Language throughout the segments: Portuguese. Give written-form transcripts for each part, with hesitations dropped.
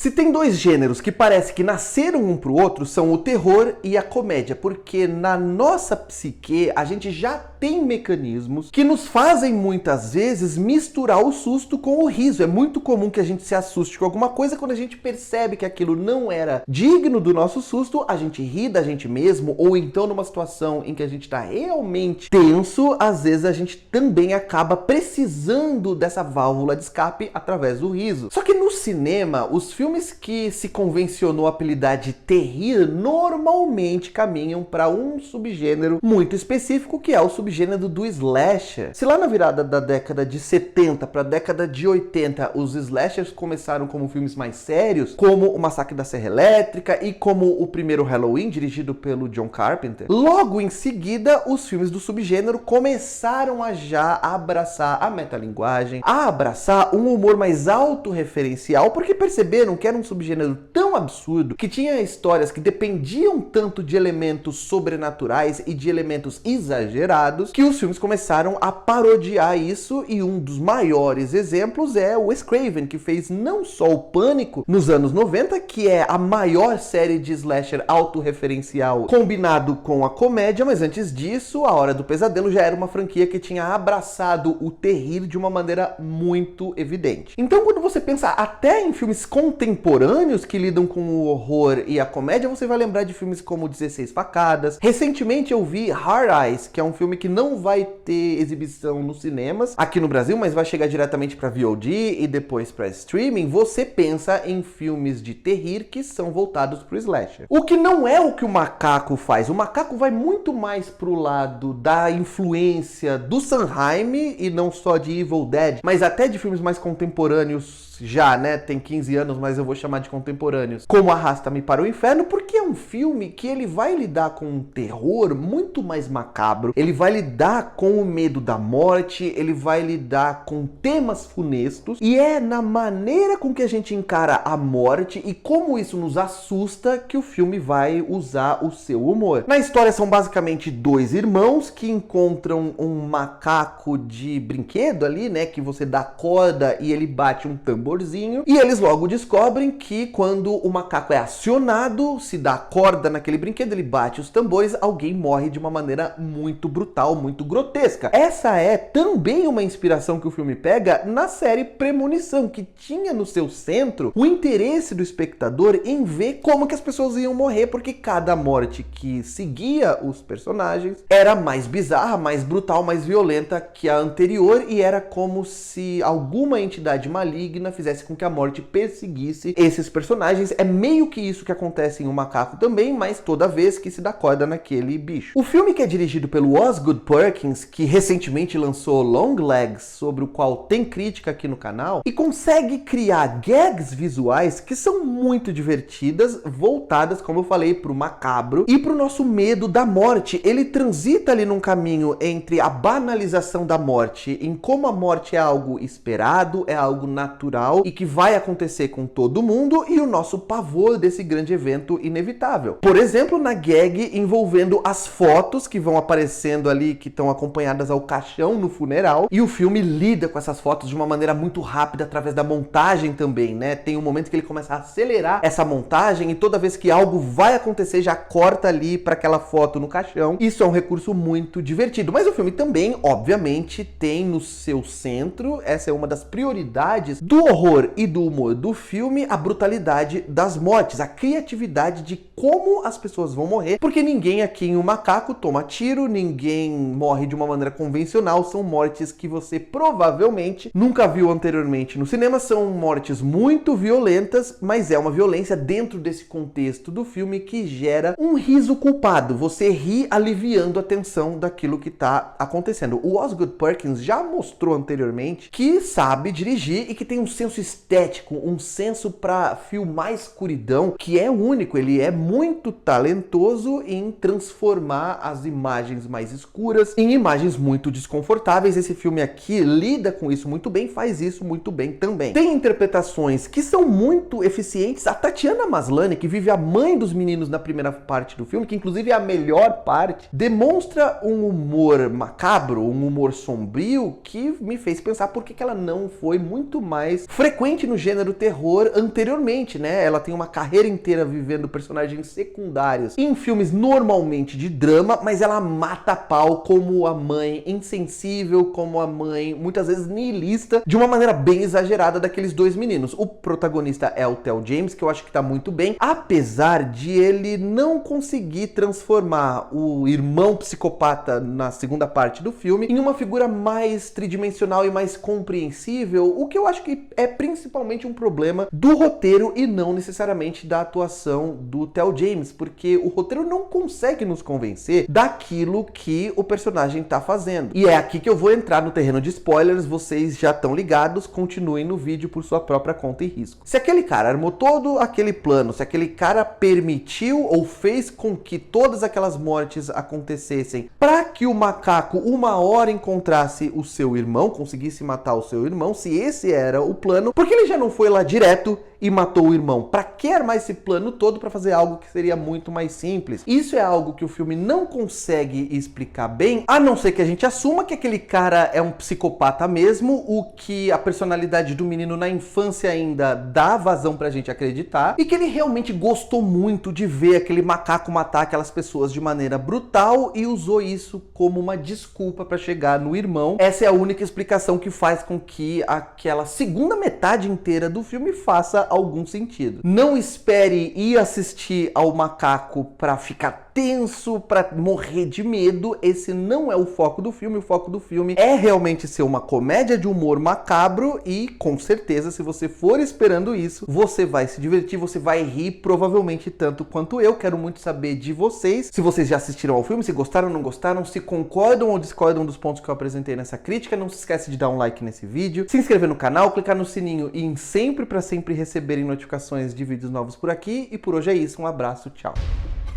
Se tem dois gêneros que parece que nasceram um pro outro, são o terror e a comédia, porque na nossa psique a gente já tem mecanismos que nos fazem muitas vezes misturar o susto com o riso. É muito comum que a gente se assuste com alguma coisa, quando a gente percebe que aquilo não era digno do nosso susto, a gente ri da gente mesmo, ou então numa situação em que a gente tá realmente tenso, às vezes a gente também acaba precisando dessa válvula de escape através do riso. Só que no cinema, os filmes que se convencionou apelidar de terrir normalmente caminham para um subgênero muito específico, que é o subgênero do slasher. Se lá na virada da década de 70 para a década de 80 os slashers começaram como filmes mais sérios, como O Massacre da Serra Elétrica e como o primeiro Halloween, dirigido pelo John Carpenter, logo em seguida os filmes do subgênero começaram a já abraçar a metalinguagem, a abraçar um humor mais autorreferencial, porque perceberam que era um subgênero tão absurdo, que tinha histórias que dependiam tanto de elementos sobrenaturais e de elementos exagerados, que os filmes começaram a parodiar isso, e um dos maiores exemplos é o Wes Craven, que fez não só o Pânico nos anos 90, que é a maior série de slasher autorreferencial combinado com a comédia, mas antes disso, A Hora do Pesadelo já era uma franquia que tinha abraçado o terrir de uma maneira muito evidente. Então, quando você pensa até em filmes contemporâneos que lidam com o horror e a comédia, você vai lembrar de filmes como 16 Facadas. Recentemente eu vi Hard Eyes, que é um filme que não vai ter exibição nos cinemas aqui no Brasil, mas vai chegar diretamente para VOD e depois para streaming. Você pensa em filmes de terrir que são voltados para o slasher. O que não é o que o Macaco faz. O Macaco vai muito mais pro lado da influência do Sanheim, e não só de Evil Dead, mas até de filmes mais contemporâneos já, né? Tem 15 anos, mas eu vou chamar de contemporâneos, como Arrasta-me para o Inferno, porque é um filme que ele vai lidar com um terror muito mais macabro, ele vai lidar com o medo da morte, ele vai lidar com temas funestos, e é na maneira com que a gente encara a morte e como isso nos assusta que o filme vai usar o seu humor. Na história são basicamente dois irmãos que encontram um macaco de brinquedo ali, né? Que você dá corda e ele bate um tamborzinho, e eles logo descobrem que quando o macaco é acionado, se dá corda naquele brinquedo, ele bate os tambores, alguém morre de uma maneira muito brutal, muito grotesca. Essa é também uma inspiração que o filme pega na série Premonição, que tinha no seu centro o interesse do espectador em ver como que as pessoas iam morrer, porque cada morte que seguia os personagens era mais bizarra, mais brutal, mais violenta que a anterior, e era como se alguma entidade maligna fizesse com que a morte perseguisse esses personagens. É meio que isso que acontece em O Macaco também, mas toda vez que se dá corda naquele bicho. O filme, que é dirigido pelo Osgood Perkins, que recentemente lançou Longlegs, sobre o qual tem crítica aqui no canal, e consegue criar gags visuais que são muito divertidas, voltadas, como eu falei, pro macabro e pro nosso medo da morte. Ele transita ali num caminho entre a banalização da morte, em como a morte é algo esperado, é algo natural e que vai acontecer com todo mundo, e o nosso pavor desse grande evento inevitável. Por exemplo, na gag envolvendo as fotos que vão aparecendo ali, que estão acompanhadas ao caixão no funeral, e o filme lida com essas fotos de uma maneira muito rápida através da montagem também, né? Tem um momento que ele começa a acelerar essa montagem, e toda vez que algo vai acontecer já corta ali para aquela foto no caixão. Isso é um recurso muito divertido, mas o filme também, obviamente, tem no seu centro, essa é uma das prioridades do horror e do humor do filme, a brutalidade das mortes, a criatividade de como as pessoas vão morrer, porque ninguém aqui em O Macaco toma tiro, ninguém morre de uma maneira convencional, são mortes que você provavelmente nunca viu anteriormente no cinema, são mortes muito violentas, mas é uma violência dentro desse contexto do filme que gera um riso culpado, você ri aliviando a tensão daquilo que tá acontecendo. O Osgood Perkins já mostrou anteriormente que sabe dirigir e que tem um senso estético, um senso para filmar a escuridão que é único, ele é muito muito talentoso em transformar as imagens mais escuras em imagens muito desconfortáveis. Esse filme aqui lida com isso muito bem, faz isso muito bem também. Tem interpretações que são muito eficientes. A Tatiana Maslany, que vive a mãe dos meninos na primeira parte do filme, que inclusive é a melhor parte, demonstra um humor macabro, um humor sombrio, que me fez pensar por que ela não foi muito mais frequente no gênero terror anteriormente, né? Ela tem uma carreira inteira vivendo personagens secundários em filmes normalmente de drama, mas ela mata a pau como a mãe insensível, como a mãe muitas vezes nihilista, de uma maneira bem exagerada daqueles dois meninos. O protagonista é o Theo James, que eu acho que tá muito bem, apesar de ele não conseguir transformar o irmão psicopata na segunda parte do filme em uma figura mais tridimensional e mais compreensível, o que eu acho que é principalmente um problema do roteiro e não necessariamente da atuação do Theo James, porque o roteiro não consegue nos convencer daquilo que o personagem tá fazendo. E é aqui que eu vou entrar no terreno de spoilers, vocês já estão ligados, continuem no vídeo por sua própria conta e risco. Se aquele cara armou todo aquele plano, se aquele cara permitiu ou fez com que todas aquelas mortes acontecessem para que o macaco uma hora encontrasse o seu irmão, conseguisse matar o seu irmão, se esse era o plano, por que ele já não foi lá direto e matou o irmão? Para que armar esse plano todo para fazer algo que seria muito mais simples? Isso é algo que o filme não consegue explicar bem, a não ser que a gente assuma que aquele cara é um psicopata mesmo, o que a personalidade do menino na infância ainda dá vazão pra gente acreditar, e que ele realmente gostou muito de ver aquele macaco matar aquelas pessoas de maneira brutal e usou isso como uma desculpa para chegar no irmão. Essa é a única explicação que faz com que aquela segunda metade inteira do filme faça algum sentido. Não espere ir assistir ao macaco para ficar tenso, para morrer de medo. Esse não é o foco do filme. O foco do filme é realmente ser uma comédia de humor macabro e, com certeza, se você for esperando isso, você vai se divertir, você vai rir provavelmente tanto quanto eu. Quero muito saber de vocês, se vocês já assistiram ao filme, se gostaram ou não gostaram, se concordam ou discordam dos pontos que eu apresentei nessa crítica. Não se esquece de dar um like nesse vídeo, se inscrever no canal, clicar no sininho e em sempre para sempre receberem notificações de vídeos novos por aqui. E por hoje é isso, um abraço, tchau.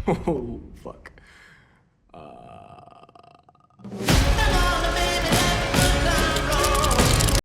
Oh, fuck.